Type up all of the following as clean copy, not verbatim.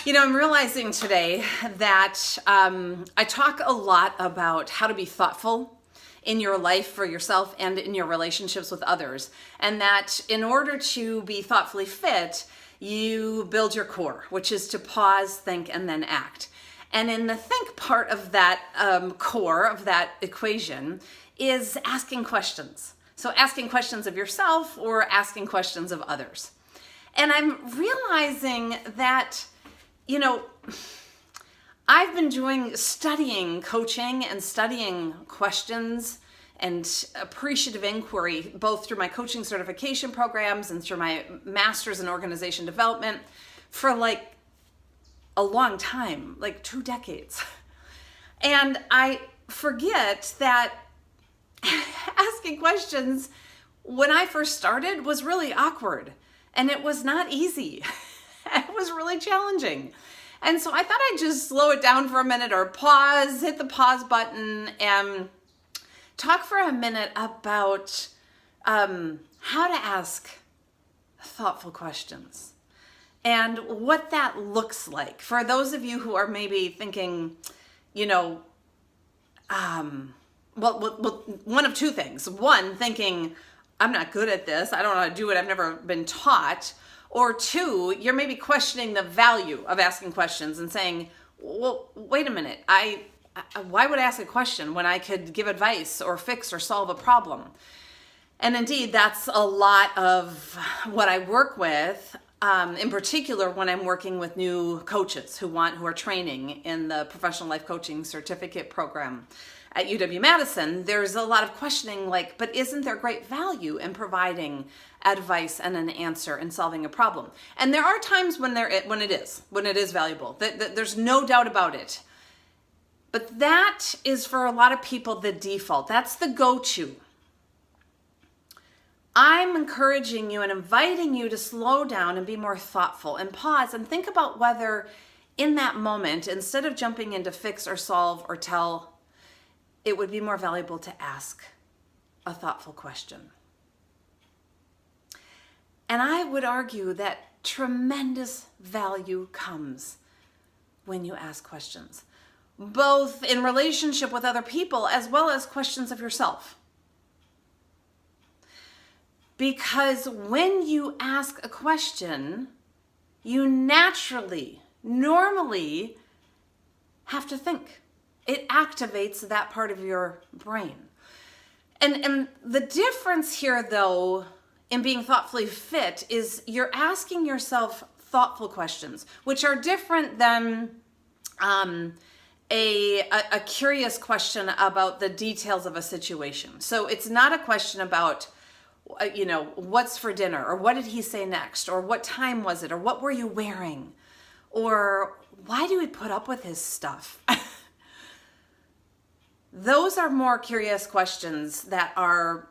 I'm realizing today that I talk a lot about how to be thoughtful in your life for yourself and in your relationships with others. And that in order to be thoughtfully fit, you build your core, which is to pause, think, and then act. And in the think part of that core of that equation is asking questions. So asking questions of yourself or asking questions of others. And I'm realizing that, I've been studying coaching and studying questions and appreciative inquiry, both through my coaching certification programs and through my master's in organization development for like a long time, like 2 decades. And I forget that asking questions when I first started was really awkward and it was not easy. It was really challenging. And so I thought I'd just slow it down for a minute or pause, hit the pause button and talk for a minute about how to ask thoughtful questions and what that looks like. For those of you who are maybe thinking, one of two things. One, thinking, I'm not good at this. I don't know how to do it. I've never been taught. Or two, you're maybe questioning the value of asking questions and saying, well, wait a minute. Why would I ask a question when I could give advice or fix or solve a problem? And indeed, that's a lot of what I work with, in particular when I'm working with new coaches who are training in the Professional Life Coaching Certificate Program at UW-Madison. There's a lot of questioning but isn't there great value in providing advice and an answer and solving a problem? And there are times when it is valuable. There's no doubt about it. But that is for a lot of people the default. That's the go-to. I'm encouraging you and inviting you to slow down and be more thoughtful and pause and think about whether in that moment, instead of jumping in to fix or solve or tell, it would be more valuable to ask a thoughtful question. And I would argue that tremendous value comes when you ask questions, both in relationship with other people as well as questions of yourself. Because when you ask a question, you normally have to think. It activates that part of your brain. And the difference here, though, in being thoughtfully fit is you're asking yourself thoughtful questions, which are different than a curious question about the details of a situation. So it's not a question about, what's for dinner, or what did he say next, or what time was it, or what were you wearing, or why do we put up with his stuff? Those are more curious questions that are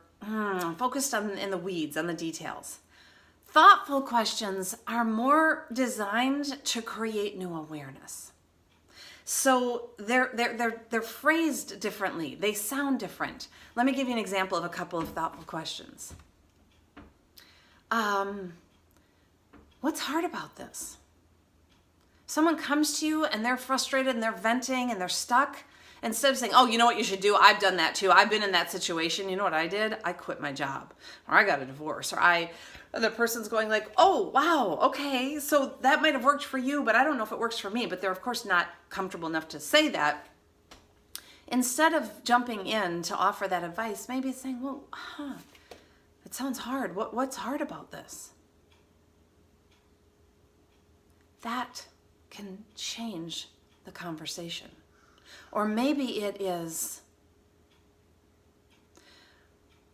focused in the weeds, on the details. Thoughtful questions are more designed to create new awareness. So they're phrased differently. They sound different. Let me give you an example of a couple of thoughtful questions. What's hard about this? Someone comes to you and they're frustrated and they're venting and they're stuck. Instead of saying, oh, you know what you should do? I've done that too. I've been in that situation. You know what I did? I quit my job, or I got a divorce, or the person's going like, oh, wow, okay. So that might have worked for you, but I don't know if it works for me. But they're of course not comfortable enough to say that. Instead of jumping in to offer that advice, maybe saying, well, it sounds hard. What's hard about this? That can change the conversation. Or maybe it is,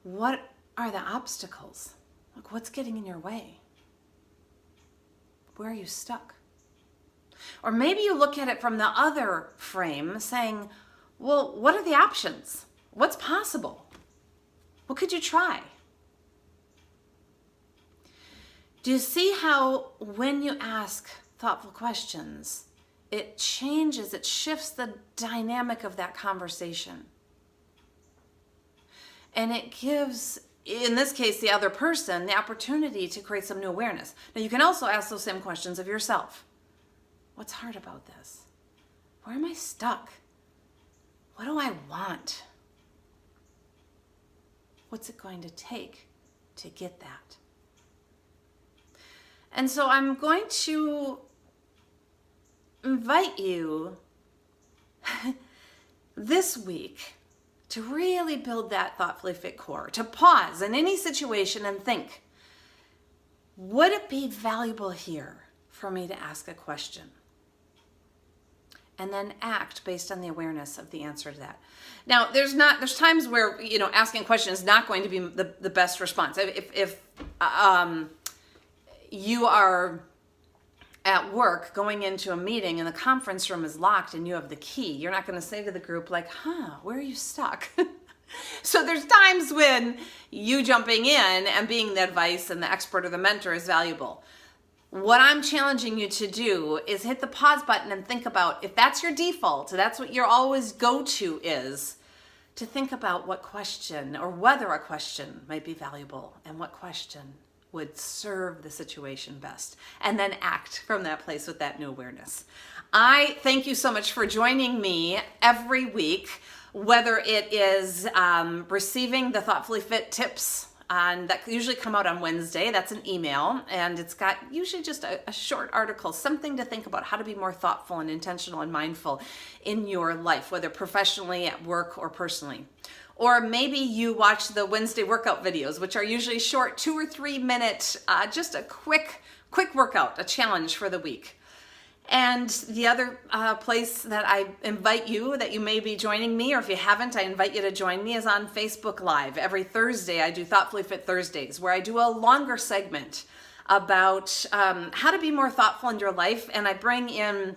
what are the obstacles? Like, what's getting in your way? Where are you stuck? Or maybe you look at it from the other frame, saying, well, what are the options? What's possible? What could you try? Do you see how when you ask thoughtful questions, it changes, it shifts the dynamic of that conversation? And it gives, in this case, the other person the opportunity to create some new awareness. Now, you can also ask those same questions of yourself. What's hard about this? Where am I stuck? What do I want? What's it going to take to get that? And so I'm going to invite you this week to really build that thoughtfully fit core, to pause in any situation and think, would it be valuable here for me to ask a question? And then act based on the awareness of the answer to that. Now, there's times where, asking a question is not going to be the best response. If you are at work going into a meeting and the conference room is locked and you have the key, you're not going to say to the group like, where are you stuck? So there's times when you jumping in and being the advice and the expert or the mentor is valuable. What I'm challenging you to do is hit the pause button and think about, if that's your default, that's what your always go-to is, to think about what question or whether a question might be valuable and what question would serve the situation best, and then act from that place with that new awareness. I thank you so much for joining me every week, whether it is receiving the Thoughtfully Fit tips that usually come out on Wednesday. That's an email, and it's got usually just a short article, something to think about how to be more thoughtful and intentional and mindful in your life, whether professionally, at work, or personally. Or maybe you watch the Wednesday workout videos, which are usually short, 2 or 3 minute, just a quick workout, a challenge for the week. And the other place that I invite you, that you may be joining me, or if you haven't, I invite you to join me, is on Facebook Live. Every Thursday, I do Thoughtfully Fit Thursdays, where I do a longer segment about how to be more thoughtful in your life, and I bring in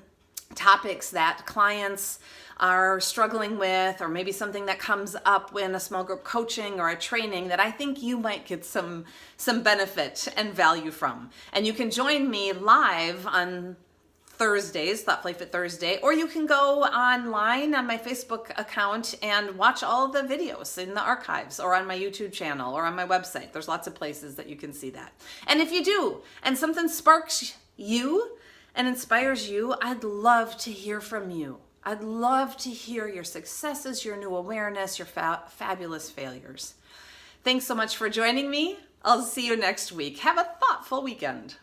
topics that clients are struggling with, or maybe something that comes up in a small group coaching or a training that I think you might get some benefit and value from. And you can join me live on Thursdays, Thoughtfully Fit Thursday, or you can go online on my Facebook account and watch all the videos in the archives, or on my YouTube channel, or on my website. There's lots of places that you can see that. And if you do, and something sparks you and inspires you, I'd love to hear from you. I'd love to hear your successes, your new awareness, your fabulous failures. Thanks so much for joining me. I'll see you next week. Have a thoughtful weekend.